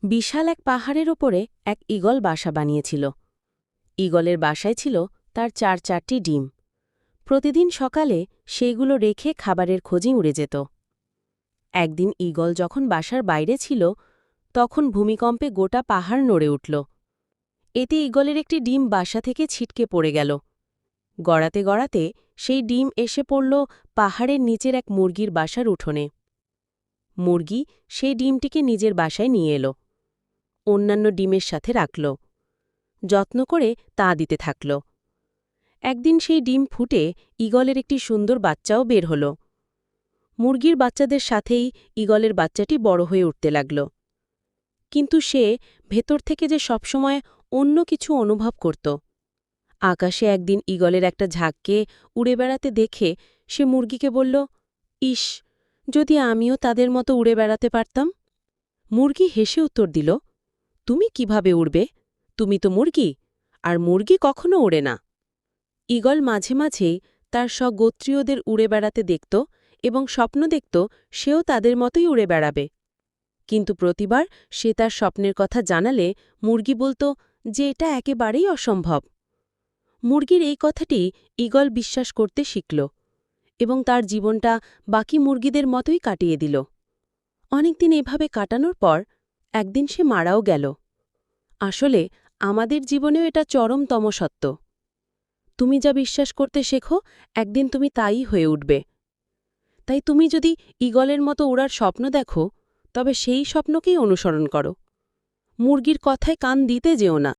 বিশাল এক পাহাড়ের ওপরে এক ঈগল বাসা বানিয়েছিল। ঈগলের বাসায় ছিল তার ৪টি ডিম। প্রতিদিন সকালে সেইগুলো রেখে খাবারের খোঁজে উড়ে যেত। একদিন ঈগল যখন বাসার বাইরে ছিল, তখন ভূমিকম্পে গোটা পাহাড় নড়ে উঠল। এতে ঈগলের একটি ডিম বাসা থেকে ছিটকে পড়ে গেল। গড়াতে গড়াতে সেই ডিম এসে পড়ল পাহাড়ের নিচের এক মুরগির বাসার উঠোনে। মুরগি সেই ডিমটিকে নিজের বাসায় নিয়ে এলো, অন্যান্য ডিমের সাথে রাখল, যত্ন করে তা দিতে থাকল। একদিন সেই ডিম ফুটে ঈগলের একটি সুন্দর বাচ্চাও বের হল। মুরগির বাচ্চাদের সাথেই ঈগলের বাচ্চাটি বড় হয়ে উঠতে লাগল। কিন্তু সে ভেতর থেকে যে সবসময় অন্য কিছু অনুভব করত। আকাশে একদিন ঈগলের একটা ঝাঁককে উড়ে বেড়াতে দেখে সে মুরগিকে বলল, ইস, যদি আমিও তাদের মতো উড়ে বেড়াতে পারতাম। মুরগি হেসে উত্তর দিল, তুমি কিভাবে উড়বে? তুমি তো মুরগি, আর মুরগি কখনো ওড়ে না। ঈগল মাঝে মাঝেই তার স্বগোত্রীয়দের উড়ে বেড়াতে দেখত এবং স্বপ্ন দেখত সেও তাদের মতোই উড়ে বেড়াবে। কিন্তু প্রতিবার সে তার স্বপ্নের কথা জানালে মুরগি বলত যে এটা একেবারেই অসম্ভব। মুরগির এই কথাটি ঈগল বিশ্বাস করতে শিখল এবং তার জীবনটা বাকি মুরগিদের মতোই কাটিয়ে দিল। অনেকদিন এভাবে কাটানোর পর একদিন সে মারাও গেল। আসলে আমাদের জীবনেও এটা চরমতম সত্য। তুমি যা বিশ্বাস করতে শেখো, একদিন তুমি তাই হয়ে উঠবে। তাই তুমি যদি ঈগলের মতো উড়ার স্বপ্ন দেখো, তবে সেই স্বপ্নকেই অনুসরণ করো। মুরগির কথায় কান দিতে যেও না।